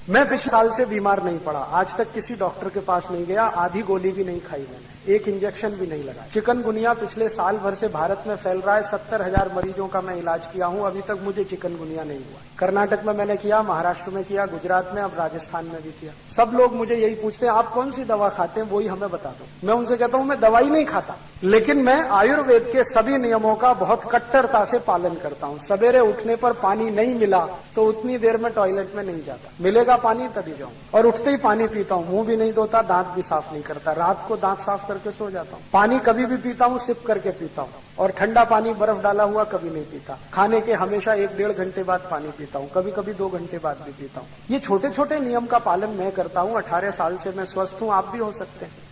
मैं पिछले साल से बीमार नहीं पड़ा, आज तक किसी डॉक्टर के पास नहीं गया, आधी गोली भी नहीं खाई मैंने, एक इंजेक्शन भी नहीं लगा। चिकनगुनिया पिछले साल भर से भारत में फैल रहा है, 70,000 मरीजों का मैं इलाज किया हूं, अभी तक मुझे चिकनगुनिया नहीं हुआ। कर्नाटक में मैंने किया, महाराष्ट्र में किया, गुजरात में, अब राजस्थान में भी किया। सब लोग मुझे यही पूछते हैं आप कौन सी दवा खाते हैं, वही हमें बता दो। मैं उनसे कहता हूं मैं दवाई नहीं खाता, लेकिन मैं आयुर्वेद के सभी नियमों का बहुत कट्टरता से पालन करता हूं। सवेरे उठने पर पानी नहीं मिला तो उतनी देर में टॉयलेट में नहीं जाता, मिलेगा पानी तभी जाऊं, और उठते ही पानी पीता हूं, मुंह भी नहीं धोता, दांत भी साफ नहीं करता, रात को दांत साफ करके सो जाता हूं। पानी कभी भी पीता हूं सिप करके पीता हूं, और ठंडा पानी बर्फ डाला हुआ कभी नहीं पीता। खाने के हमेशा 1-1.5 घंटे बाद पानी पीता हूं, कभी कभी 2 घंटे बाद भी पीता हूं। ये छोटे छोटे नियम का पालन मैं करता हूं। 18 साल से मैं स्वस्थ हूं, आप भी हो सकते हैं।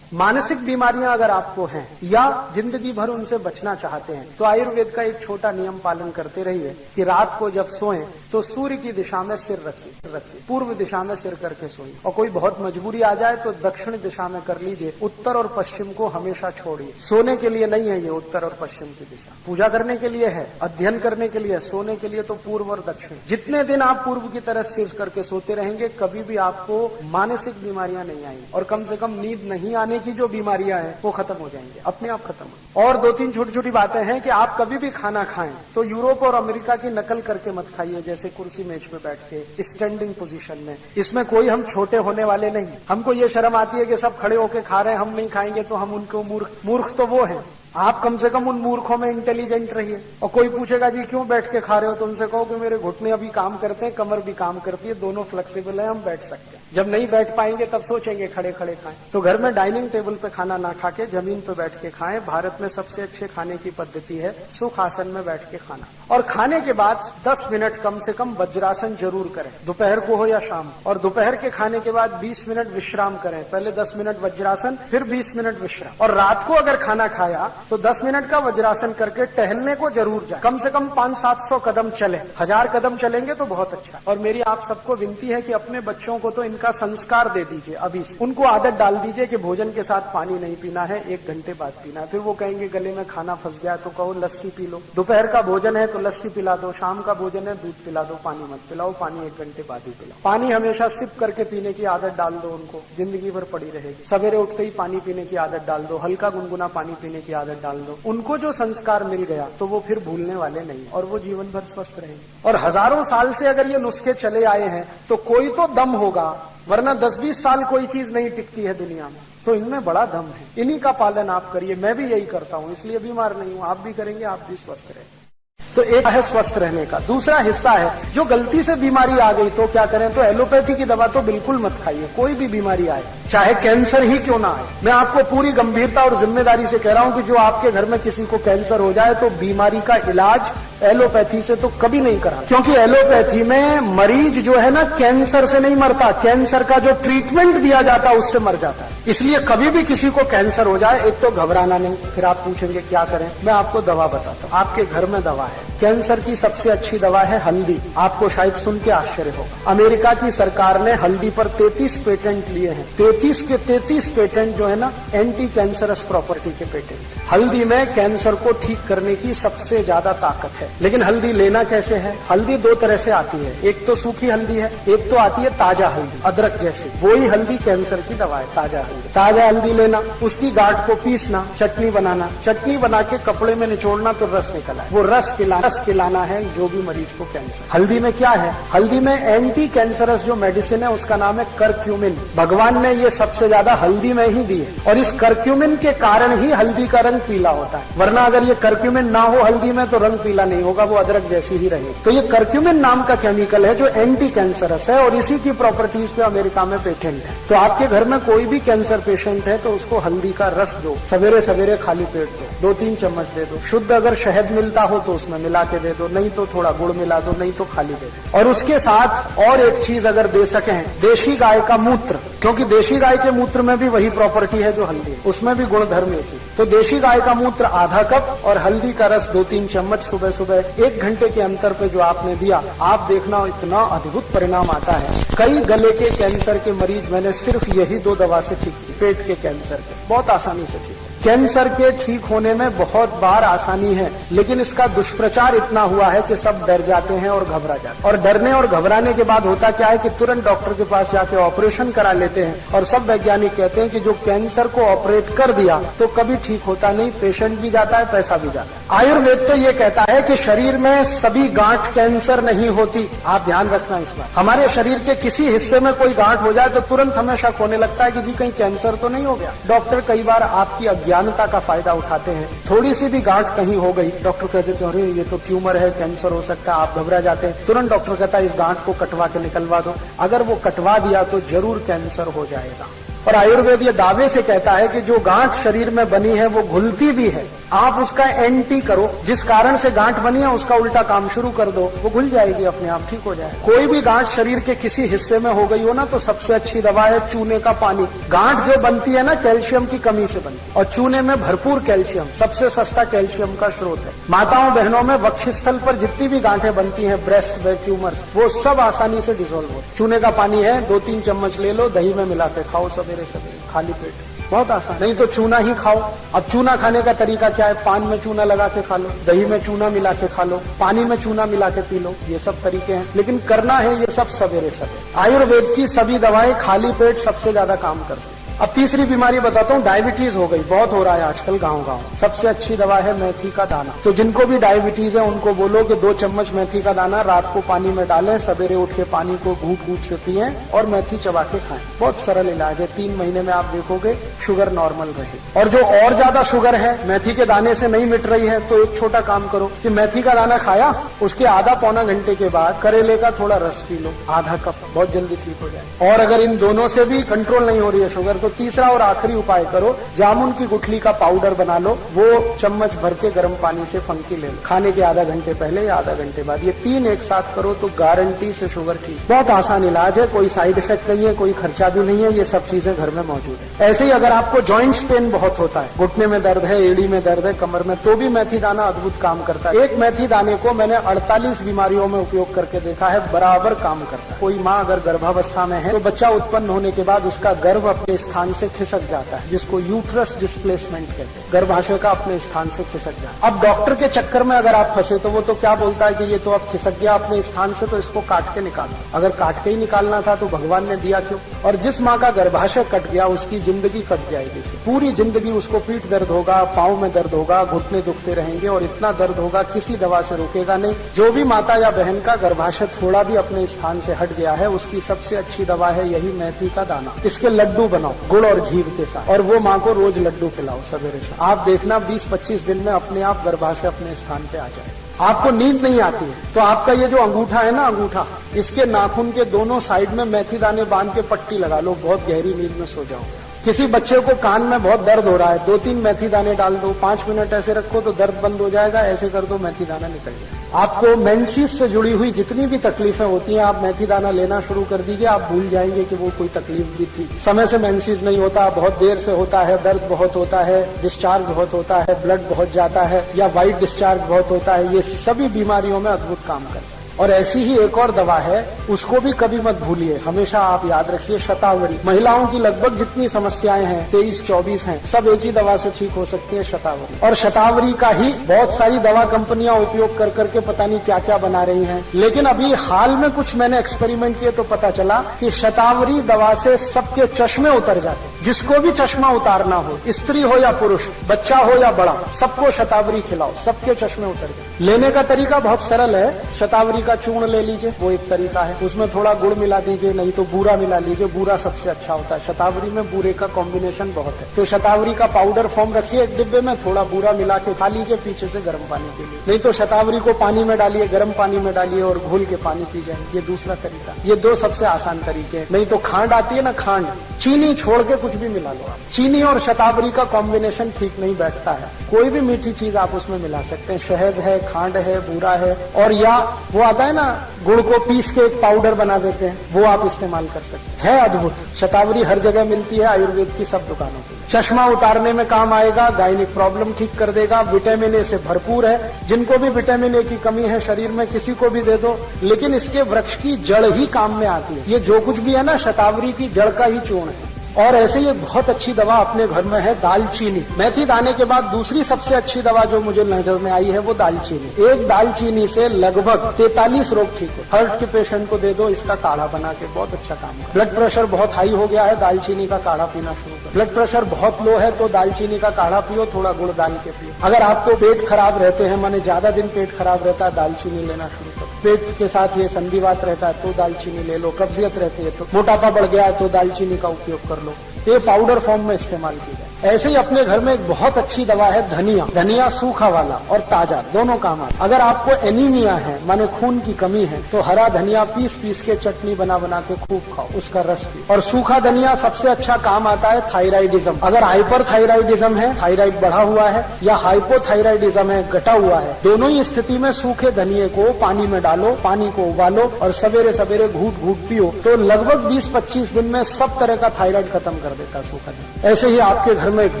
मानसिक बीमारियां अगर आपको हैं या जिंदगी भर उनसे बचना चाहते हैं तो आयुर्वेद का एक छोटा नियम पालन करते रहिए कि रात को जब सोएं तो सूर्य की दिशा में सिर रखिए, पूर्व दिशा में सिर करके सोइए, और कोई बहुत मजबूरी आ जाए तो दक्षिण दिशा में कर लीजिए। उत्तर और पश्चिम को हमेशा छोड़िए। सोने के लिए नहीं है ये उत्तर और पश्चिम की दिशा, पूजा करने के लिए है, अध्ययन करने के लिए, सोने के लिए तो पूर्व और दक्षिण। जितने दिन आप पूर्व की तरफ सिर करके सोते रहेंगे कभी भी आपको मानसिक बीमारियां नहीं आएंगी, और कम से कम नींद नहीं आने की जो बीमारियां हैं वो खत्म हो जाएंगे, अपने आप खत्म हो। और 2-3 छोटी छोटी बातें हैं कि आप कभी भी खाना खाएं तो यूरोप और अमेरिका की नकल करके मत खाइए, जैसे कुर्सी मेज पे बैठ के स्टैंडिंग पोजीशन में। इसमें कोई हम छोटे होने वाले नहीं। हमको ये शर्म आती है कि सब खड़े होके खा रहे हैं, हम नहीं खाएंगे तो हम उनको मूर्ख तो वो है। आप कम से कम उन मूर्खों में इंटेलिजेंट रहिए। और कोई पूछेगा जी क्यों बैठ के खा रहे हो, तो उनसे कहो कि मेरे घुटने अभी काम करते हैं, कमर भी काम करती है, दोनों फ्लेक्सिबल है, हम बैठ सकते हैं। जब नहीं बैठ पाएंगे तब सोचेंगे खड़े खड़े खाएं। तो घर में डाइनिंग टेबल पे खाना ना खा के जमीन पे बैठ के खाएं। भारत में सबसे अच्छे खाने की पद्धति है सुख आसन में बैठ के खाना। और खाने के बाद 10 मिनट कम से कम वज्रासन जरूर करें, दोपहर को हो या शाम। और दोपहर के खाने के बाद 20 मिनट विश्राम करें, पहले 10 मिनट वज्रासन फिर 20 मिनट विश्राम। और रात को अगर खाना खाया तो 10 मिनट का वज्रासन करके टहलने को जरूर जाए, कम से कम 500-700 कदम चले। 1000 कदम चलेंगे तो बहुत अच्छा। और मेरी आप सबको विनती है कि अपने बच्चों को तो इनका संस्कार दे दीजिए, अभी से उनको आदत डाल दीजिए कि भोजन के साथ पानी नहीं पीना है, 1 घंटे बाद पीना है। फिर वो कहेंगे गले में खाना फंस गया तो कहो लस्सी पी लो। दोपहर का भोजन है तो लस्सी पिला दो, शाम का भोजन है दूध पिला दो, पानी मत पिलाओ, पानी 1 घंटे बाद ही पिलाओ। पानी हमेशा सिप करके पीने की आदत डाल दो उनको, जिंदगी भर पड़ी रहेगी। सवेरे उठते ही पानी पीने की आदत डाल दो, हल्का गुनगुना पानी पीने की आदत डाल दो। उनको जो संस्कार मिल गया तो वो फिर भूलने वाले नहीं, और वो जीवन भर स्वस्थ रहेंगे। और हजारों साल से अगर ये नुस्खे चले आए हैं तो कोई तो दम होगा, वरना 10-20 साल कोई चीज नहीं टिकती है दुनिया में, तो इनमें बड़ा दम है। इन्हीं का पालन आप करिए, मैं भी यही करता हूं, इसलिए बीमार नहीं हूं। आप भी करेंगे आप भी स्वस्थ रहेंगे। तो एक है स्वस्थ रहने का। दूसरा हिस्सा है जो गलती से बीमारी आ गई तो क्या करें, तो एलोपैथी की दवा तो बिल्कुल मत खाइए। कोई भी बीमारी आए, चाहे कैंसर ही क्यों ना आए, मैं आपको पूरी गंभीरता और जिम्मेदारी से कह रहा हूं कि जो आपके घर में किसी को कैंसर हो जाए तो बीमारी का इलाज एलोपैथी से तो कभी नहीं करा, क्योंकि एलोपैथी में मरीज जो है ना कैंसर से नहीं मरता, कैंसर का जो ट्रीटमेंट दिया जाता है उससे मर जाता है। इसलिए कभी भी किसी को कैंसर हो जाए एक तो घबराना नहीं। फिर आप पूछेंगे क्या करें, मैं आपको दवा बताता हूं। आपके घर में दवा है। कैंसर की सबसे अच्छी दवा है हल्दी। आपको शायद सुन के आश्चर्य होगा, अमेरिका की सरकार ने हल्दी पर 33 पेटेंट लिए हैं। 33 के 33 पेटेंट जो है ना एंटी कैंसरस प्रॉपर्टी के पेटेंट। हल्दी में कैंसर को ठीक करने की सबसे ज्यादा ताकत है। लेकिन हल्दी लेना कैसे है? हल्दी 2 तरह से आती है, एक तो सूखी हल्दी है, एक तो आती है ताजा हल्दी, अदरक जैसी। वही हल्दी कैंसर की दवा है, ताजा हल्दी। ताजा हल्दी लेना, उसकी गांठ को पीसना, चटनी बनाना, चटनी बना के कपड़े में निचोड़ना तो रस निकला है, वो रस पिलाना है जो भी मरीज को कैंसर। हल्दी में क्या है? हल्दी में एंटी कैंसरस जो मेडिसिन है उसका नाम है करक्यूमिन। भगवान ने ये सबसे ज्यादा हल्दी में ही दी है, और इस करक्यूमिन के कारण ही हल्दी का रंग पीला होता है। वरना अगर ये करक्यूमिन ना हो हल्दी में तो रंग पीला नहीं होगा, वो अदरक जैसी ही रहेगी। तो ये करक्यूमिन नाम का केमिकल है जो एंटी कैंसरस है, और इसी की प्रॉपर्टीज पे अमेरिका में पेटेंट है। तो आपके घर में कोई भी कैंसर पेशेंट है तो उसको हल्दी का रस दो, सवेरे सवेरे खाली पेट दो, 2-3 चम्मच दे दो। शुद्ध अगर शहद मिलता हो तो उसमें मिला के दे दो, नहीं तो थोड़ा गुड़ मिला दो, नहीं तो खाली दे दो। और उसके साथ और एक चीज अगर दे सकें, देशी गाय का मूत्र, क्योंकि देशी गाय के मूत्र में भी वही प्रॉपर्टी है जो हल्दी है, उसमें भी गुण धर्म एक ही। तो देशी गाय का मूत्र आधा कप और हल्दी का रस 2-3 चम्मच सुबह सुबह 1 घंटे के अंतर पे जो आपने दिया, आप देखना इतना अद्भुत परिणाम आता है। कई गले के कैंसर के मरीज मैंने सिर्फ यही 2 दवा से ठीक की, पेट के कैंसर के, बहुत आसानी से ठीक। कैंसर के ठीक होने में बहुत बार आसानी है, लेकिन इसका दुष्प्रचार इतना हुआ है कि सब डर जाते हैं और घबरा जाते हैं। और डरने और घबराने के बाद होता क्या है कि तुरंत डॉक्टर के पास जाके ऑपरेशन करा लेते हैं। और सब वैज्ञानिक कहते हैं कि जो कैंसर को ऑपरेट कर दिया तो कभी ठीक होता नहीं, पेशेंट भी जाता है, पैसा भी जाता है। आयुर्वेद तो ये कहता है कि शरीर में सभी गांठ कैंसर नहीं होती। आप ध्यान रखना इस बात। हमारे शरीर के किसी हिस्से में कोई गांठ हो जाए तो तुरंत हमें शक होने लगता है कि जी कहीं कैंसर तो नहीं हो गया। डॉक्टर कई बार आपकी अज्ञानता का फायदा उठाते हैं। थोड़ी सी भी गांठ कहीं हो गई, डॉक्टर कहते हैं अरे ये तो ट्यूमर है, कैंसर हो सकता है, आप घबरा जाते हैं। तुरंत डॉक्टर कहता है इस गांठ को कटवा के निकलवा दो। अगर वो कटवा दिया तो जरूर कैंसर हो जाएगा। और आयुर्वेद ये दावे से कहता है कि जो गांठ शरीर में बनी है वो घुलती भी है, आप उसका एंटी करो। जिस कारण से गांठ बनी है उसका उल्टा काम शुरू कर दो, वो घुल जाएगी, अपने आप ठीक हो जाएगी। कोई भी गांठ शरीर के किसी हिस्से में हो गई हो ना तो सबसे अच्छी दवा है चूने का पानी। गांठ जो बनती है ना कैल्शियम की कमी से बनती है, और चूने में भरपूर कैल्शियम, सबसे सस्ता कैल्शियम का स्रोत है। माताओं बहनों में वक्षस्थल पर जितनी भी गांठें बनती हैं, ब्रेस्ट में ट्यूमर्स, वो सब आसानी से डिसॉल्व हो। चूने का पानी है, 2-3 चम्मच ले लो, दही में मिला के खाओ सवेरे सवेरे खाली पेट, बहुत आसान। नहीं तो चूना ही खाओ। अब चूना खाने का तरीका क्या है? पान में चूना लगा के खा लो, दही में चूना मिला के खा लो, पानी में चूना मिला के पी लो, ये सब तरीके हैं। लेकिन करना है ये सब सवेरे सवेरे। आयुर्वेद की सभी दवाएं खाली पेट सबसे ज्यादा काम करती है। अब तीसरी बीमारी बताता हूँ, डायबिटीज हो गई, बहुत हो रहा है आजकल गांव-गांव। सबसे अच्छी दवा है मेथी का दाना। तो जिनको भी डायबिटीज है उनको बोलो कि 2 चम्मच मेथी का दाना रात को पानी में डालें, सवेरे उठ के पानी को घूंट-घूंट से पिएं और मेथी चबा के खाएं। बहुत सरल इलाज है, 3 महीने में आप देखोगे शुगर नॉर्मल रहे। और जो और ज्यादा शुगर है, मेथी के दाने से नहीं मिट रही है, तो एक छोटा काम करो कि मेथी का दाना खाया, उसके आधा पौना घंटे के बाद करेले का थोड़ा रस पी लो, आधा कप, बहुत जल्दी ठीक हो जाए। और अगर इन दोनों से भी कंट्रोल नहीं हो रही है शुगर, तो तीसरा और आखिरी उपाय करो, जामुन की गुठली का पाउडर बना लो, वो चम्मच भर के गर्म पानी से फंकी ले लो, खाने के आधा घंटे पहले या आधा घंटे बाद। ये 3 एक साथ करो तो गारंटी से शुगर ठीक। बहुत आसान इलाज है, कोई साइड इफेक्ट नहीं है, कोई खर्चा भी नहीं है, ये सब चीजें घर में मौजूद है। ऐसे ही अगर आपको जॉइंट्स पेन बहुत होता है, घुटने में दर्द है, एड़ी में दर्द है, कमर में, तो भी मेथी दाना अद्भुत काम करता है। एक मेथी दाने को मैंने 48 बीमारियों में उपयोग करके देखा है, बराबर काम करता है। कोई माँ अगर गर्भावस्था में है तो बच्चा उत्पन्न होने के बाद उसका गर्भ अपने स्थान से खिसक जाता है, जिसको यूट्रस डिस्प्लेसमेंट कहते हैं। गर्भाशय का अपने स्थान से खिसक जाता है। अब डॉक्टर के चक्कर में अगर आप फंसे तो वो तो क्या बोलता है कि ये तो अब खिसक गया अपने स्थान से, तो इसको काट के निकालो। अगर काट के ही निकालना था तो भगवान ने दिया क्यों? और जिस माँ का गर्भाशय कट गया उसकी जिंदगी कट जाएगी, पूरी जिंदगी उसको पीठ दर्द होगा, पाँव में दर्द होगा, घुटने दुखते रहेंगे और इतना दर्द होगा किसी दवा से रुकेगा नहीं। जो भी माता या बहन का गर्भाशय थोड़ा भी अपने स्थान से हट गया है, उसकी सबसे अच्छी दवा है यही मेथी का दाना। इसके लड्डू बनाओ गुड़ और घी के साथ, और वो माँ को रोज लड्डू खिलाओ सवेरे शाम। आप देखना 20-25 दिन में अपने आप गर्भाशय अपने स्थान पे आ जाए। आपको नींद नहीं आती है तो आपका ये जो अंगूठा है ना, अंगूठा, इसके नाखून के दोनों साइड में मेथी दाने बांध के पट्टी लगा लो, बहुत गहरी नींद में सो जाओ। किसी बच्चे को कान में बहुत दर्द हो रहा है, 2-3 मेथी दाने डाल दो, 5 मिनट ऐसे रखो तो दर्द बंद हो जाएगा, ऐसे कर दो मेथी दाना निकल जाएगा। आपको मेंसेस से जुड़ी हुई जितनी भी तकलीफें होती हैं, आप मेथी दाना लेना शुरू कर दीजिए, आप भूल जाएंगे कि वो कोई तकलीफ भी थी। समय से मेंसेस नहीं होता, बहुत देर से होता है, दर्द बहुत होता है, डिस्चार्ज बहुत होता है, ब्लड बहुत जाता है, या व्हाइट डिस्चार्ज बहुत होता है, ये सभी बीमारियों में अद्भुत काम करता है। और ऐसी ही एक और दवा है, उसको भी कभी मत भूलिए, हमेशा आप याद रखिए, शतावरी। महिलाओं की लगभग जितनी समस्याएं हैं, 23-24 हैं, सब एक ही दवा से ठीक हो सकती है, शतावरी। और शतावरी का ही बहुत सारी दवा कंपनियां उपयोग कर करके पता नहीं क्या क्या बना रही हैं। लेकिन अभी हाल में कुछ मैंने एक्सपेरिमेंट किए तो पता चला कि शतावरी दवा से सबके चश्मे उतर जाते। जिसको भी चश्मा उतारना हो, स्त्री हो या पुरुष, बच्चा हो या बड़ा, सबको शतावरी खिलाओ, सबके चश्मे उतर जाए। लेने का तरीका बहुत सरल है, शतावरी का चूर्ण ले लीजिए, वो एक तरीका है, उसमें थोड़ा गुड़ मिला दीजिए, नहीं तो बूरा मिला लीजिए, बूरा सबसे अच्छा होता है। शतावरी में बूरे का कॉम्बिनेशन बहुत है, तो शतावरी का पाउडर फॉर्म रखिए एक डिब्बे में, थोड़ा बूरा मिला के खा लीजिए पीछे से गर्म पानी के लिए। नहीं तो शतावरी को पानी में डालिए, गर्म पानी में डालिए और घोल के पानी पी जाए, ये दूसरा तरीका। ये 2 सबसे आसान तरीके हैं। नहीं तो खांड आती है ना, खांड, चीनी छोड़ के कुछ भी मिला लो आप। चीनी और शतावरी का कॉम्बिनेशन ठीक नहीं बैठता है, कोई भी मीठी चीज आप उसमें मिला सकते हैं, शहद है, खांड है, बूरा है, और या वो आता है ना गुड़ को पीस के एक पाउडर बना देते हैं, वो आप इस्तेमाल कर सकते हैं। अद्भुत शतावरी हर जगह मिलती है, आयुर्वेद की सब दुकानों पे। चश्मा उतारने में काम आएगा, गायनिक प्रॉब्लम ठीक कर देगा, विटामिन ए से भरपूर है। जिनको भी विटामिन ए की कमी है शरीर में, किसी को भी दे दो, लेकिन इसके वृक्ष की जड़ ही काम में आती है। ये जो कुछ भी है ना, शतावरी की जड़ का ही चूर्ण है। और ऐसे ही एक बहुत अच्छी दवा अपने घर में है दालचीनी। मेथी दाने के बाद दूसरी सबसे अच्छी दवा जो मुझे नजर में आई है वो दालचीनी। एक दालचीनी से लगभग 43 रोग ठीक हो। हार्ट के पेशेंट को दे दो इसका काढ़ा बना के, बहुत अच्छा काम है। ब्लड प्रेशर बहुत हाई हो गया है, दालचीनी का काढ़ा पीना शुरू करो। ब्लड प्रेशर बहुत लो है तो दालचीनी का काढ़ा पियो, थोड़ा गुड़ डाल के पियो। अगर आपको पेट खराब रहते हैं, माने ज्यादा दिन पेट खराब रहता है, दालचीनी लेना शुरू करो। पेट के साथ ये संधिवात रहता है तो दालचीनी ले लो। कब्जियत रहती है तो, मोटापा बढ़ गया है तो दालचीनी का उपयोग कर लो। ये पाउडर फॉर्म में इस्तेमाल की जाए। ऐसे ही अपने घर में एक बहुत अच्छी दवा है धनिया। धनिया सूखा वाला और ताजा दोनों काम आता है। अगर आपको एनीमिया है, माने खून की कमी है, तो हरा धनिया पीस पीस के चटनी बना बना के खूब खाओ, उसका रस पियो। और सूखा धनिया सबसे अच्छा काम आता है थायराइडिज्म। अगर हाइपर थायराइडिज्म है, थायराइड बढ़ा हुआ है, या हाइपोथायराइडिज्म है, घटा हुआ है, दोनों ही स्थिति में सूखे धनिये को पानी में डालो, पानी को उबालो और सवेरे सवेरे घूट घूट पियो तो लगभग 20-25 दिन में सब तरह का थायराइड खत्म कर देता सूखा धनिया। ऐसे ही आपके घर में एक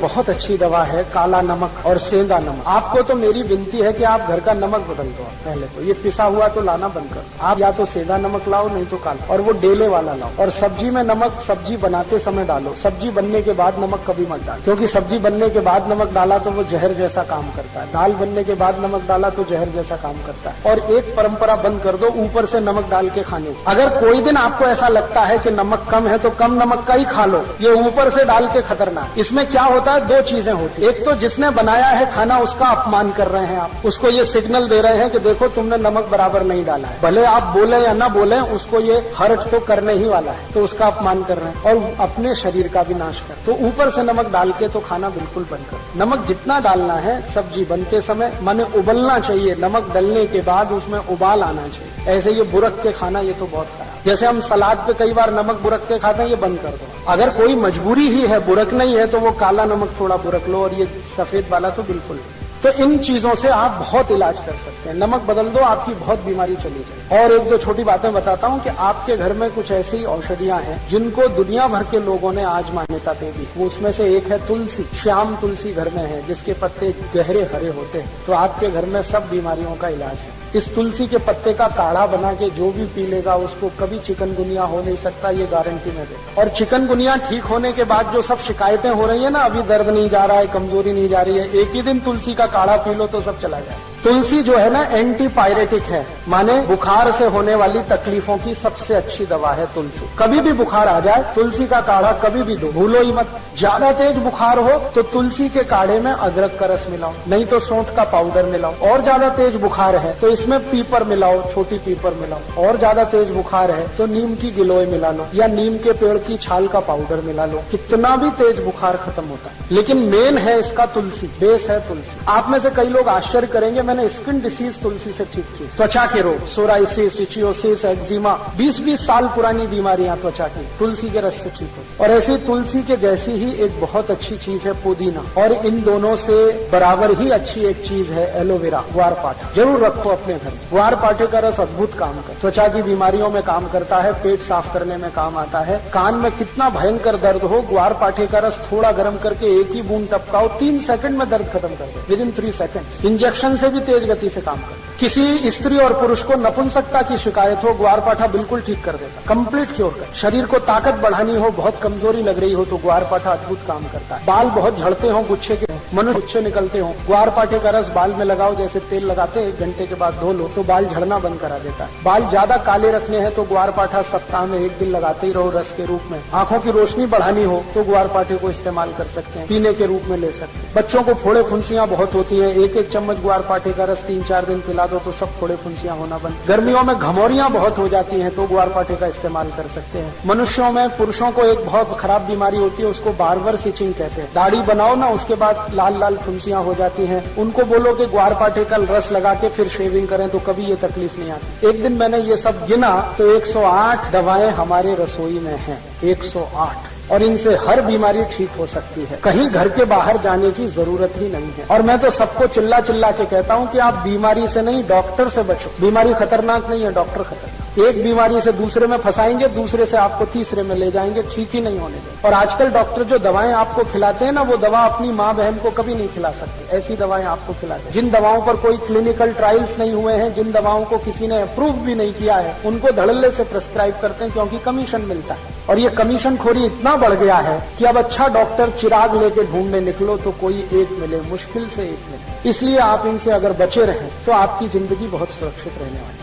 बहुत अच्छी दवा है काला नमक और सेंधा नमक। आपको तो मेरी विनती है कि आप घर का नमक बदल दो। पहले तो ये पिसा हुआ तो लाना बंद करो। आप या तो सेंधा नमक लाओ, नहीं तो काला, और वो डेले वाला लाओ। और सब्जी में नमक सब्जी बनाते समय डालो, सब्जी बनने के बाद नमक कभी मत डालो, क्योंकि सब्जी बनने के बाद नमक डाला तो वो जहर जैसा काम करता है। दाल बनने के बाद नमक डाला तो जहर जैसा काम करता है। और एक परंपरा बंद कर दो ऊपर से नमक डाल के खाने की। अगर कोई दिन आपको ऐसा लगता है कि नमक कम है तो कम नमक का ही खा लो, ये ऊपर से डाल के खतरनाक। इसमें क्या होता है, दो चीजें होती है। एक तो जिसने बनाया है खाना उसका अपमान कर रहे हैं आप, उसको ये सिग्नल दे रहे हैं कि देखो तुमने नमक बराबर नहीं डाला है। भले आप बोले या ना बोले, उसको ये हर्ट तो करने ही वाला है, तो उसका अपमान कर रहे हैं और अपने शरीर का भी नाश कर। तो ऊपर से नमक डाल के तो खाना बिल्कुल बंद करो। नमक जितना डालना है सब्जी बनते समय, माने उबलना चाहिए, नमक डलने के बाद उसमें उबाल आना चाहिए। ऐसे ये बुरक के खाना ये तो बहुत खराब। जैसे हम सलाद पे कई बार नमक बुरक के खाते हैं, ये बंद कर दो। अगर कोई मजबूरी ही है, बुरक नहीं है, तो वो काला नमक थोड़ा बुरक लो और ये सफेद वाला तो बिल्कुल नहीं। तो इन चीजों से आप बहुत इलाज कर सकते हैं। नमक बदल दो, आपकी बहुत बीमारी चली जाए। और एक दो छोटी बातें बताता हूँ कि आपके घर में कुछ ऐसी औषधियां हैं जिनको दुनिया भर के लोगों ने आज मान्यता दे दी। वो उसमें से एक है तुलसी। श्याम तुलसी घर में है जिसके पत्ते गहरे हरे होते हैं, तो आपके घर में सब बीमारियों का इलाज है। इस तुलसी के पत्ते का काढ़ा बना के जो भी पी लेगा उसको कभी चिकनगुनिया हो नहीं सकता, ये गारंटी मैं देता। और चिकनगुनिया ठीक होने के बाद जो सब शिकायतें हो रही है ना, अभी दर्द नहीं जा रहा है, कमजोरी नहीं जा रही है, एक ही दिन तुलसी का काढ़ा पी लो तो सब चला जाए। तुलसी जो है ना एंटी पायरेटिक है, माने बुखार से होने वाली तकलीफों की सबसे अच्छी दवा है तुलसी। कभी भी बुखार आ जाए तुलसी का काढ़ा कभी भी दो, भूलो ही मत। ज्यादा तेज बुखार हो तो तुलसी के काढ़े में अदरक का रस मिलाओ, नहीं तो सौंठ का पाउडर मिलाओ। और ज्यादा तेज बुखार है तो इसमें पीपर मिलाओ, छोटी पीपर मिलाओ। और ज्यादा तेज बुखार है तो नीम की गिलोय मिला लो या नीम के पेड़ की छाल का पाउडर मिला लो। कितना भी तेज बुखार खत्म होता है। लेकिन मेन है इसका तुलसी, बेस है तुलसी। आप में से कई लोग आश्चर्य करेंगे, मैंने स्किन डिसीज तुलसी से ठीक की। त्वचा के रोग, सोराइसिस, इचियोसिस, एक्जिमा, 20-20 साल पुरानी बीमारियां त्वचा की तुलसी के रस से ठीक होती। और ऐसी तुलसी के जैसी ही एक बहुत अच्छी चीज है पुदीना। और इन दोनों से बराबर ही अच्छी एक चीज है एलोवेरा, ग्वारपाठा। जरूर रखो अपने घर। ग्वारपाठे का रस अद्भुत काम करता है, त्वचा की बीमारियों में काम करता है, पेट साफ करने में काम आता है। कान में कितना भयंकर दर्द हो, ग्वारपाठे का रस थोड़ा गर्म करके एक ही बूंद टपकाओ, 3 सेकंड में दर्द खत्म कर दे, विदिन 3 सेकंड। इंजेक्शन से भी तेज गति से काम करता है। किसी स्त्री और पुरुष को नपुंसकता की शिकायत हो, ग्वारपाठा बिल्कुल ठीक कर देता, कंप्लीट क्योर कर। शरीर को ताकत बढ़ानी हो, बहुत कमजोरी लग रही हो तो ग्वारपाठा अद्भुत काम करता है। बाल बहुत झड़ते हो, गुच्छे के मनुष्य गुच्छे निकलते हो, ग्वारपाठे का रस बाल में लगाओ, जैसे तेल लगाते हैं, 1 घंटे के बाद धो लो तो बाल झड़ना बंद करा देता है। बाल ज्यादा काले रखने हैं तो ग्वारपाठा सप्ताह में 1 दिन लगाते ही रहो रस के रूप में। आंखों की रोशनी बढ़ानी हो तो ग्वारपाठे को इस्तेमाल कर सकते हैं, पीने के रूप में ले सकते हैं। बच्चों को फोड़े फुंसियां बहुत होती है, 1-1 चम्मच ग्वारपाठे का रस 3-4 दिन पिला दो तो सब फोड़े फुंसियां होना बंद। गर्मियों में घमौरियां बहुत हो जाती हैं तो ग्वारपाठे का इस्तेमाल कर सकते हैं। मनुष्यों में, पुरुषों को एक बहुत खराब बीमारी होती है, उसको बार्बर स्टिचिंग कहते हैं। दाढ़ी बनाओ ना, उसके बाद लाल लाल फुंसियां हो जाती हैं, उनको बोलो कि ग्वारपाठे का रस लगा के फिर शेविंग करें तो कभी ये तकलीफ नहीं आती। एक दिन मैंने ये सब गिना तो 108 दवाएं हमारे रसोई में हैं, 108, और इनसे हर बीमारी ठीक हो सकती है। कहीं घर के बाहर जाने की जरूरत ही नहीं है। और मैं तो सबको चिल्ला चिल्ला के कहता हूँ कि आप बीमारी से नहीं, डॉक्टर से बचो। बीमारी खतरनाक नहीं है, डॉक्टर खतरनाक। एक बीमारी से दूसरे में फंसाएंगे, दूसरे से आपको तीसरे में ले जाएंगे, ठीक ही नहीं होने देंगे। और आजकल डॉक्टर जो दवाएं आपको खिलाते हैं ना, वो दवा अपनी माँ बहन को कभी नहीं खिला सकते, ऐसी दवाएं आपको खिलाते हैं। जिन दवाओं पर कोई क्लिनिकल ट्रायल्स नहीं हुए हैं, जिन दवाओं को किसी ने अप्रूव भी नहीं किया है, उनको धड़ल्ले से प्रेस्क्राइब करते हैं, क्योंकि कमीशन मिलता है। और ये कमीशन खोरी इतना बढ़ गया है कि अब अच्छा डॉक्टर चिराग लेके ढूंढने निकलो तो कोई एक मिले, मुश्किल से एक मिले। इसलिए आप इनसे अगर बचे रहें तो आपकी जिंदगी बहुत सुरक्षित रहने वाली है।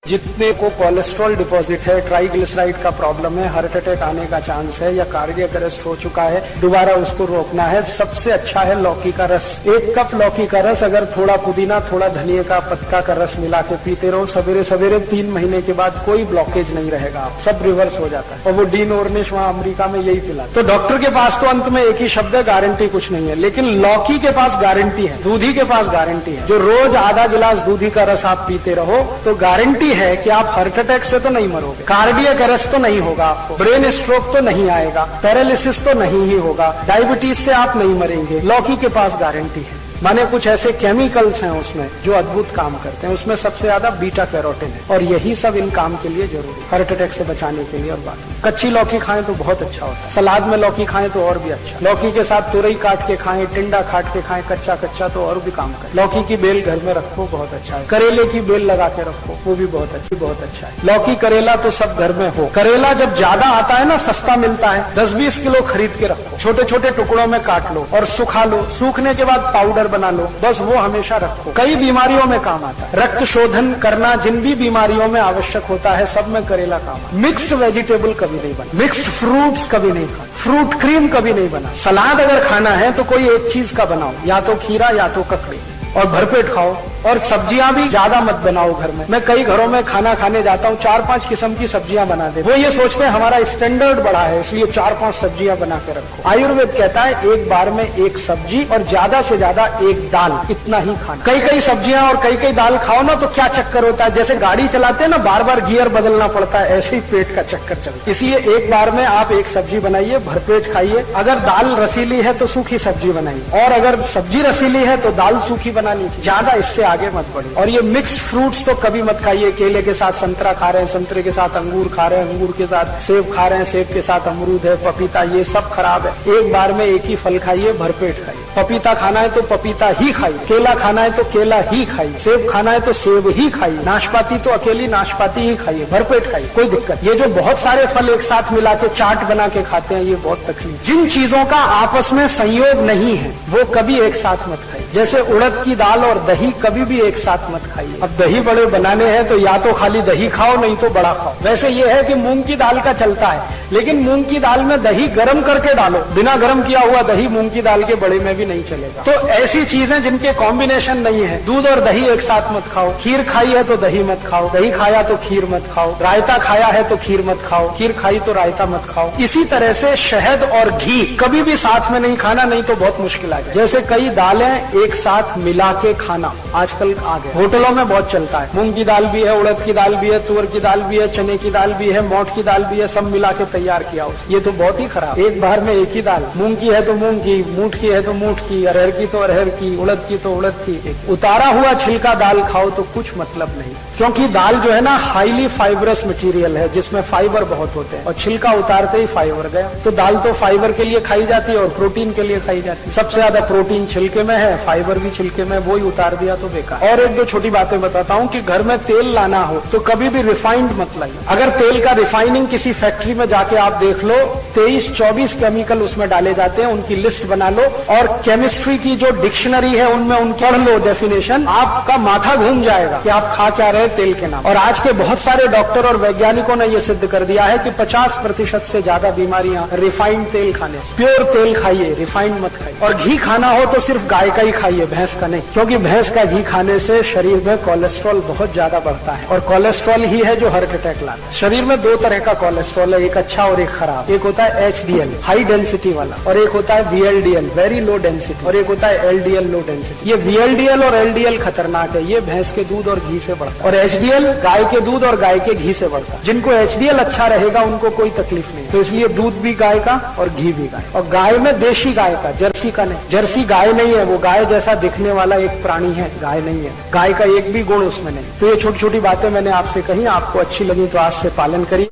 जितने को कोलेस्ट्रॉल डिपॉजिट है, ट्राइग्लिसराइड का प्रॉब्लम है, हार्ट अटैक आने का चांस है या कार्डियक अरेस्ट हो चुका है, दोबारा उसको रोकना है, सबसे अच्छा है लौकी का रस। 1 कप लौकी का रस अगर थोड़ा पुदीना, थोड़ा धनिया का पत्ता का रस मिला के पीते रहो सवेरे सवेरे, 3 महीने के बाद कोई ब्लॉकेज नहीं रहेगा, सब रिवर्स हो जाता है। और वो डीन ओर्निश वहां अमेरिका में यही पिला। तो डॉक्टर के पास तो अंत में एक ही शब्द है, गारंटी कुछ नहीं है, लेकिन लौकी के पास गारंटी है, दूधी के पास गारंटी है। जो रोज आधा गिलास दूधी का रस आप पीते रहो तो गारंटी है कि आप हार्ट अटैक से तो नहीं मरोगे, कार्डियक अरेस्ट तो नहीं होगा, आपको ब्रेन स्ट्रोक तो नहीं आएगा, पैरालिसिस तो नहीं ही होगा, डायबिटीज से आप नहीं मरेंगे। लौकी के पास गारंटी है। माने कुछ ऐसे केमिकल्स हैं उसमें जो अद्भुत काम करते हैं, उसमें सबसे ज्यादा बीटा कैरोटीन है, और यही सब इन काम के लिए जरूरी है, हार्ट अटैक से बचाने के लिए। और बाकी कच्ची लौकी खाएं तो बहुत अच्छा होता है, सलाद में लौकी खाएं तो और भी अच्छा, लौकी के साथ तुरई काट के खाएं, टिंडा काट के खाएं, कच्चा कच्चा तो और भी काम करे। लौकी की बेल घर में रखो, बहुत अच्छा है। करेले की बेल लगा के रखो, वो भी बहुत अच्छा है। लौकी करेला तो सब घर में हो। करेला जब ज्यादा आता है ना, सस्ता मिलता है, 10-20 किलो खरीद के रखो, छोटे छोटे टुकड़ों में काट लो और सुखा लो, सूखने के बाद पाउडर बना लो, बस वो हमेशा रखो। कई बीमारियों में काम आता है, रक्त शोधन करना जिन भी बीमारियों में आवश्यक होता है, सब में करेला काम आता है। मिक्स्ड वेजिटेबल कभी नहीं बना, मिक्स्ड फ्रूट्स कभी नहीं खाना, फ्रूट क्रीम कभी नहीं बना। सलाद अगर खाना है तो कोई एक चीज का बनाओ, या तो खीरा या तो ककड़ी, और भरपेट खाओ। और सब्जियां भी ज्यादा मत बनाओ घर में। मैं कई घरों में खाना खाने जाता हूँ, 4-5 किस्म की सब्जियां बना दे। वो ये सोचते हैं हमारा स्टैंडर्ड बढ़ा है इसलिए 4-5 सब्जियां बना के रखो। आयुर्वेद कहता है एक बार में एक सब्जी और ज्यादा से ज्यादा एक दाल, इतना ही खाना। कई सब्जियां और कई दाल खाओ ना तो क्या चक्कर होता है, जैसे गाड़ी चलाते हैं ना, बार बार गियर बदलना पड़ता है, ऐसे ही पेट का चक्कर चलता है। इसलिए एक बार में आप एक सब्जी बनाइए, भरपेट खाइए। अगर दाल रसीली है तो सूखी सब्जी बनाइए, और अगर सब्जी रसीली है तो दाल सूखी बनानी, ज्यादा इससे आगे मत बढ़िए। और ये मिक्स्ड फ्रूट्स तो कभी मत खाइए। केले के साथ संतरा खा रहे हैं, संतरे के साथ अंगूर खा रहे हैं, अंगूर के साथ सेब खा रहे हैं, सेब के साथ अमरूद है, पपीता, ये सब खराब है। एक बार में एक ही फल खाइए, भरपेट खाइए। पपीता खाना है तो पपीता ही खाइए, केला खाना है तो केला ही खाइए, सेब खाना है तो सेब ही खाइए, नाशपाती तो अकेली नाशपाती ही खाइए, भरपेट खाइए, कोई दिक्कत। ये जो बहुत सारे फल एक साथ मिला के चाट बना के खाते हैं, ये बहुत तकलीफ। जिन चीजों का आपस में संयोग नहीं है वो कभी एक साथ मत खाइए। जैसे उड़द की दाल और दही कभी भी एक साथ मत खाइए। अब दही बड़े बनाने हैं तो या तो खाली दही खाओ, नहीं तो बड़ा खाओ। वैसे ये है कि मूंग की दाल का चलता है, लेकिन मूंग की दाल में दही गर्म करके डालो, बिना गर्म किया हुआ दही मूंग की दाल के बड़े में भी नहीं चलेगा। तो ऐसी चीजें जिनके कॉम्बिनेशन नहीं है, दूध और दही एक साथ मत खाओ। खीर खाई है तो दही मत खाओ, दही खाया तो खीर मत खाओ, रायता खाया है तो खीर मत खाओ, खीर खाई तो रायता मत खाओ। इसी तरह से शहद और घी कभी भी साथ में नहीं खाना, नहीं तो बहुत मुश्किल आ जाए। जैसे कई दालें एक साथ मिला के खाना आजकल आ गया, होटलों में बहुत चलता है। मूंग की दाल भी है, उड़द की दाल भी है, तुअर की दाल भी है, चने की दाल भी है, मोठ की दाल भी है, सब मिला के तैयार किया। ये तो बहुत ही खराब। एक बार में एक ही दाल, मूंग की है तो मूंग की, मूठ की है तो मूठ की, अरहर की तो अरहर की, उड़द की तो उड़द की। उतारा हुआ छिलका दाल खाओ तो कुछ मतलब नहीं, क्योंकि दाल जो है ना हाईली फाइबरस मटेरियल है, जिसमें फाइबर बहुत होते हैं, और छिलका उतारते ही फाइबर गया। तो दाल तो फाइबर के लिए खाई जाती है और प्रोटीन के लिए खाई जाती है। सबसे ज्यादा प्रोटीन छिलके में है, फाइबर भी छिलके में, वो ही उतार दिया तो बेकार। और एक दो छोटी बातें बताता हूँ कि घर में तेल लाना हो तो कभी भी रिफाइंड मत लाइए। अगर तेल का रिफाइनिंग किसी फैक्ट्री में जाके आप देख लो, 23-24 केमिकल उसमें डाले जाते हैं, उनकी लिस्ट बना लो, और केमिस्ट्री की जो डिक्शनरी है उनमें उनकी पढ़ लो डेफिनेशन, आपका माथा घूम जाएगा कि आप खा क्या रहे तेल के नाम। और आज के बहुत सारे डॉक्टर और वैज्ञानिकों ने यह सिद्ध कर दिया है कि 50% से ज्यादा बीमारियां रिफाइंड तेल खाने से। प्योर तेल खाइए, रिफाइंड मत खाइए। और घी खाना हो तो सिर्फ गाय का ही खाइए, भैंस का नहीं, क्योंकि भैंस का घी खाने से शरीर में कोलेस्ट्रॉल बहुत ज्यादा बढ़ता है, और कोलेस्ट्रॉल ही है जो हार्ट अटैक लाता है। शरीर में 2 तरह का कोलेस्ट्रॉल है, एक अच्छा अच्छा और एक खराब। एक होता है HDL हाई डेंसिटी वाला, और एक होता है VLDL वेरी लो डेंसिटी, और एक होता है LDL लो डेंसिटी। ये VLDL और LDL खतरनाक है, ये भैंस के दूध और घी से बढ़ता है, और HDL गाय के दूध और गाय के घी से बढ़ता है। जिनको HDL अच्छा रहेगा उनको कोई तकलीफ नहीं, तो इसलिए दूध भी गाय का और घी भी गाय। और गाय में देशी गाय का, जर्सी का नहीं। जर्सी गाय नहीं है, वो गाय जैसा दिखने वाला एक प्राणी है, गाय नहीं है। गाय का एक भी गुण उसमें नहीं। तो ये छोटी छोटी बातें मैंने आपसे कही, आपको अच्छी लगी तो आज से पालन करिए।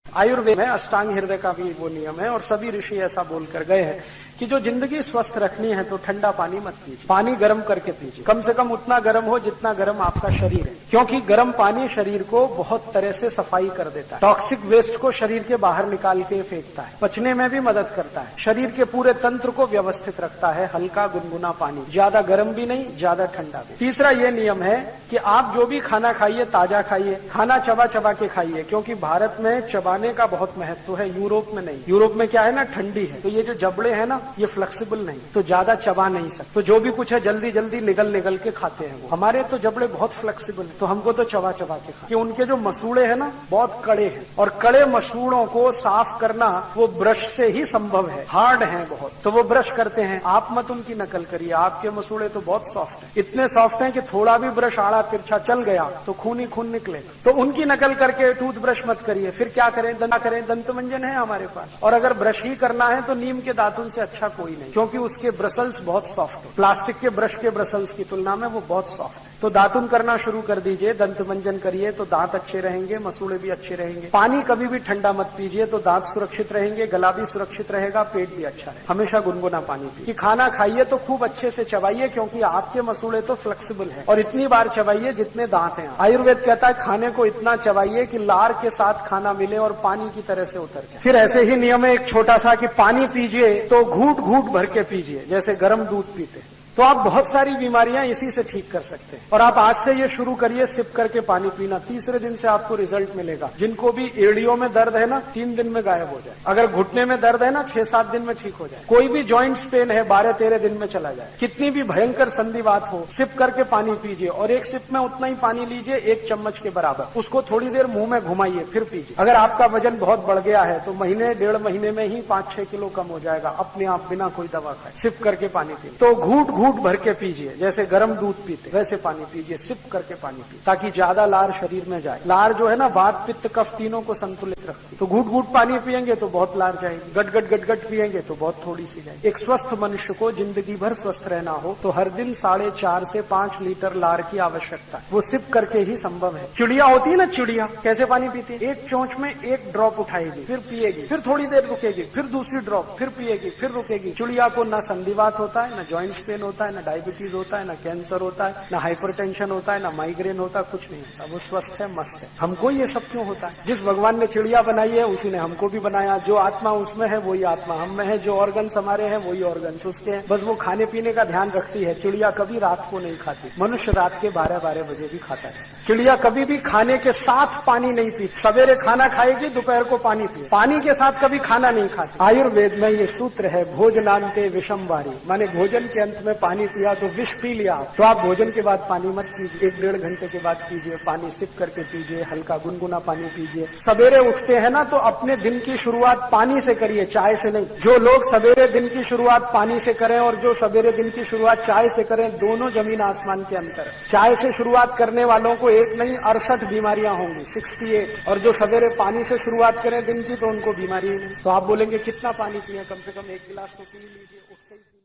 आयुर्वेद में अष्टांग हृदय का भी वो नियम है, और सभी ऋषि ऐसा बोलकर गए हैं कि जो जिंदगी स्वस्थ रखनी है तो ठंडा पानी मत पीजिए, पानी गर्म करके पीजिए। कम से कम उतना गर्म हो जितना गर्म आपका शरीर है, क्योंकि गर्म पानी शरीर को बहुत तरह से सफाई कर देता है, टॉक्सिक वेस्ट को शरीर के बाहर निकाल के फेंकता है, पचने में भी मदद करता है, शरीर के पूरे तंत्र को व्यवस्थित रखता है। हल्का गुनगुना पानी, ज्यादा गर्म भी नहीं, ज्यादा ठंडा भी। तीसरा ये नियम है कि आप जो भी खाना खाइए ताजा खाइए, खाना चबा चबा के खाइए, क्योंकि भारत में चबाने का बहुत महत्व है, यूरोप में नहीं। यूरोप में क्या है ना, ठंडी है, तो ये जो जबड़े हैं ना ये फ्लेक्सिबल नहीं, तो ज्यादा चबा नहीं सकते, तो जो भी कुछ है जल्दी जल्दी निगल के खाते हैं वो। हमारे तो जबड़े बहुत फ्लेक्सिबल है, तो हमको तो चबा चबा के खाते। उनके जो मसूड़े हैं ना बहुत कड़े हैं, और कड़े मसूड़ों को साफ करना वो ब्रश से ही संभव है, हार्ड है बहुत, तो वो ब्रश करते हैं। आप मत उनकी नकल करिए, आपके मसूड़े तो बहुत सॉफ्ट है, इतने सॉफ्ट है कि थोड़ा भी ब्रश आड़ा तिरछा चल गया तो खून ही खून निकलेगा। तो उनकी नकल करके टूथब्रश मत करिए। फिर क्या करें, दंत मंजन है हमारे पास, और अगर ब्रश ही करना है तो नीम के दातुन से अच्छा कोई नहीं, क्योंकि उसके ब्रसल्स बहुत सॉफ्ट है, प्लास्टिक के ब्रश के ब्रसल्स की तुलना में वो बहुत सॉफ्ट है। तो दातुन करना शुरू कर दीजिए, दंत मंजन करिए तो दांत अच्छे रहेंगे, मसूड़े भी अच्छे रहेंगे। पानी कभी भी ठंडा मत पीजिए, तो दांत सुरक्षित रहेंगे, गला भी सुरक्षित रहेगा, पेट भी अच्छा रहेगा। हमेशा गुनगुना पानी पीजिए। कि खाना खाइए तो खूब अच्छे से चबाइए, क्योंकि आपके मसूड़े तो फ्लेक्सिबल है, और इतनी बार चबाइए जितने दांत हैं। आयुर्वेद कहता है खाने को इतना चबाइए कि लार के साथ खाना मिले और पानी की तरह से उतर जाए। फिर ऐसे ही नियम है एक छोटा सा कि पानी पीजिए तो घूट घूट भर के पीजिए, जैसे गर्म दूध पीते, तो आप बहुत सारी बीमारियां इसी से ठीक कर सकते हैं। और आप आज से ये शुरू करिए सिप करके पानी पीना, तीसरे दिन से आपको रिजल्ट मिलेगा। जिनको भी एड़ियों में दर्द है ना 3 दिन में गायब हो जाए, अगर घुटने में दर्द है ना 6-7 दिन में ठीक हो जाए, कोई भी जॉइंट्स पेन है 12-13 दिन में चला जाए। कितनी भी भयंकर संधिवात हो, सिप करके पानी पीजिए, और एक सिप में उतना ही पानी लीजिए 1 चम्मच के बराबर, उसको थोड़ी देर मुंह में घुमाइए फिर पीजिए। अगर आपका वजन बहुत बढ़ गया है तो महीने 1.5 महीने में ही 5-6 किलो कम हो जाएगा अपने आप, बिना कोई दवा खाए। सिप करके पानी पीजिए, तो घूट घूट भर के पीजिए, जैसे गर्म दूध पीते वैसे पानी पीजिए, सिप करके पानी पीजिए, ताकि ज्यादा लार शरीर में जाए। लार जो है ना वात पित्त कफ तीनों को संतुलित रखती, तो घूट घूट पानी पियेंगे तो बहुत लार जाएगी, गट गट पियेंगे तो बहुत थोड़ी सी जाएगी। एक स्वस्थ मनुष्य को जिंदगी भर स्वस्थ रहना हो तो हर दिन 4.5 से 5 लीटर लार की आवश्यकता है, वो सिप करके ही संभव है। चिड़िया होती है ना, चिड़िया कैसे पानी पीती है, एक चोंच में 1 ड्रॉप उठाएगी, फिर पिएगी, फिर थोड़ी देर रुकेगी, फिर दूसरी ड्रॉप, फिर पिएगी, फिर रुकेगी। चिड़िया को ना संधिवात होता है, ना जॉइंट्स पेन होता है, ना डायबिटीज होता है, ना कैंसर होता है, ना हाइपरटेंशन होता है, ना माइग्रेन होता है, कुछ नहीं होता, वो स्वस्थ है, मस्त है। हमको ये सब क्यों होता है? जिस भगवान ने चिड़िया बनाई है उसी ने हमको भी बनाया, जो आत्मा उसमें है वही आत्मा हम में है, जो ऑर्गन्स हमारे हैं वही ऑर्गन्स उसके हैं, बस वो खाने पीने का ध्यान रखती है। चिड़िया कभी रात को नहीं खाती, मनुष्य रात के 12-12 बजे भी खाता है। चिड़िया कभी भी खाने के साथ पानी नहीं पीती, सवेरे खाना खाएगी, दोपहर को पानी पिए, पानी के साथ कभी खाना नहीं खाती। आयुर्वेद में ये सूत्र है, भोजनांते विषम वारी, माने भोजन के अंत में पानी पिया तो विष पी लिया। तो आप भोजन के बाद पानी मत पीजिए, 1-1.5 घंटे के बाद पीजिए, पानी सिप करके पीजिए, हल्का गुनगुना पानी पीजिए। सवेरे उठते हैं ना तो अपने दिन की शुरुआत पानी से करिए, चाय से नहीं। जो लोग सवेरे दिन की शुरुआत पानी से करें और जो सवेरे दिन की शुरुआत चाय से करें, दोनों जमीन आसमान के अंतर है। चाय से शुरुआत करने वालों को एक नहीं 68 बीमारियां होंगी, 68, और जो सवेरे पानी से शुरुआत करें दिन की तो उनको बीमारी ही नहीं। तो आप बोलेंगे कितना पानी पिए, कम से कम 1 गिलास तो पी लीजिए, उससे ही